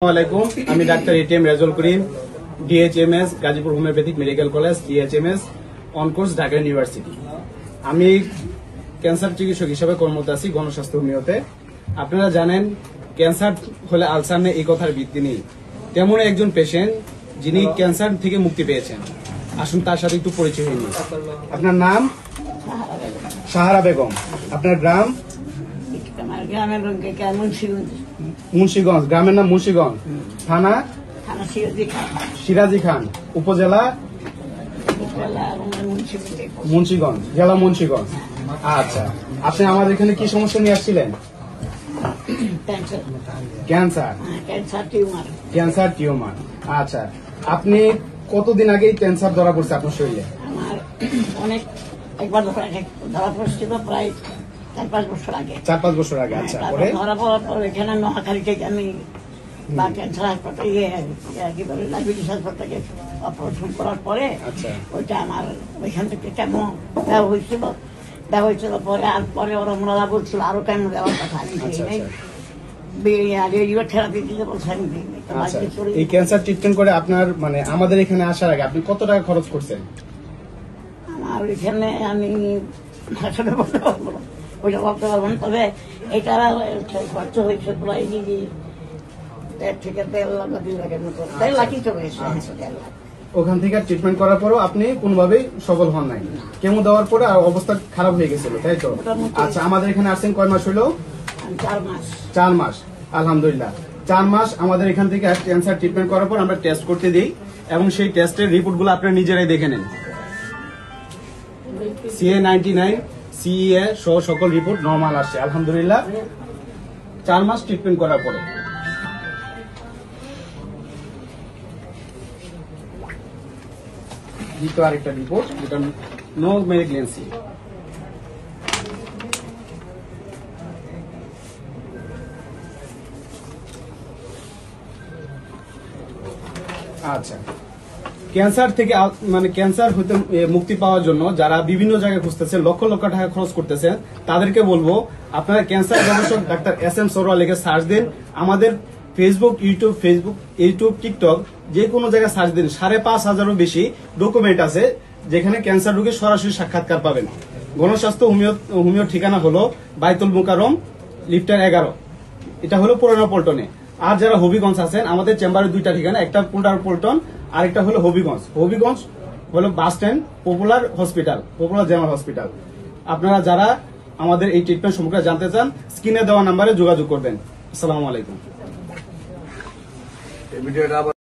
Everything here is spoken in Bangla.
আসসালামু আলাইকুম। আমি doctor ATM Rezaul Karim, DHMS Gazipur homeopathic medical college, DHMS on course, Dhaka university. আমি ক্যান্সার চিকিৎসক হিসেবে কর্মরত আছি গণস্বাস্থ্য হোমিওতে। আপনারা জানেন ক্যান্সার হলে আলসার নেই, এই কথার ভিত্তি নেই। তেমন একজন পেশেন্ট যিনি ক্যান্সার থেকে মুক্তি পেয়েছেন, আসুন তার সাথে একটু পরিচয় হয়ে নিই। আপনার নাম? সাহারা বেগম। আপনার গ্রাম? মুন্সিগঞ্জ। গ্রামের নাম মুন্সিগঞ্জ। থানা? সিরাজি খান। উপজেলা? মুন্সিগঞ্জ। জেলা মুন্সিগঞ্জ। আচ্ছা, আপনি আমাদের এখানে কি সমস্যা নিয়ে আসছিলেন? ক্যান্সার। Cancer tumour. আচ্ছা, আপনি কতদিন আগে ক্যান্সার ধরা পড়ছে আপনার শরীরে? অনেক একবার ধরা পড়ছিল প্রায় 4-5 বছর আগে। 4-5 বছর আগে। আচ্ছা, পরে ধরা পড়ার পর এখানে নোয়াখালী থেকে আমি বা ক্যান্সার হাসপাতালে ডায়াবেটিস হাসপাতালে অপারেশন করার পরে ওইটা আমার ওইখান থেকে কেমন দেওয়া হয়েছিল পরে আর পরে ওরা ওনারা বলছিল আরো কেন দেওয়ার কথা। আমি থেরাপি দিতে বলছে আমি দিই। এই ক্যান্সার ট্রিটমেন্ট করে আপনার মানে আমাদের এখানে আসার আগে আপনি কত টাকা খরচ করছেন? আমার এখানে আমি আসলে বলতে পারবো না, ওইটা বলতে পারবো না। তবে এটা খরচ হয়েছে প্রায় 1.5 থেকে 1.5 লাখ বা 2 লাখের মতো। 1.5 লাখই চলে এসেছে। ওখান থেকে ট্রিটমেন্ট করার পরও আপনি কোনোভাবেই সফল হন নাই? কেমো দেওয়ার পরে আর অবস্থা খারাপ হয়ে গেছিল, তাই তো? আচ্ছা, আমাদের এখানে আসছেন কয় মাস হলো? 4 মাস। 4 মাস, আলহামদুলিল্লাহ। 4 মাস আমাদের এখান থেকে ক্যান্সার ট্রিটমেন্ট করার পর আমরা টেস্ট করতে দিই এবং সেই টেস্টের রিপোর্টগুলো আপনারা নিজেরাই দেখে নেন। CA-99 CEA সহ সকল রিপোর্ট নরমাল আসছে, আলহামদুলিল্লাহ। 4 মাস ট্রিটমেন্ট করার পরে দ্বিতীয় আরেকটা রিপোর্ট, যেটা নো মেলিগন্যান্সি। আচ্ছা, ক্যান্সার থেকে মানে ক্যান্সার হতে মুক্তি পাওয়ার জন্য যারা বিভিন্ন জায়গায় খুঁজতেছেন, লক্ষ লক্ষ টাকা খরচ করতেছেন, তাদেরকে বলবো আপনারা ক্যান্সার গবেষক ডাক্তার SM সরোয়ার লিখে সার্চ দিন। আমাদের ফেসবুক, ইউটিউব, টিকটক যে কোনো জায়গায় সার্চ দিন। 5,500-এরও বেশি ডকুমেন্ট আছে যেখানে ক্যান্সার রোগীর সরাসরি সাক্ষাৎকার পাবেন। গণস্বাস্থ্য হোমিও ঠিকানা হলো বাইতুল মুকাররম, লিফটার 11। এটা হলো পুরানো পল্টনে। আর যারা হবিগঞ্জ আছেন, আমাদের চেম্বারের 2টা ঠিকানা, একটা পুরানো পল্টন, আরেকটা হলো হবিগঞ্জ। হবিগঞ্জ হলো bus stand, popular general hospital. আপনারা যারা আমাদের এই ট্রিটমেন্ট সম্পর্কে জানতে চান, স্ক্রিনে দেওয়া নাম্বারে যোগাযোগ করবেন। আসসালামু আলাইকুম।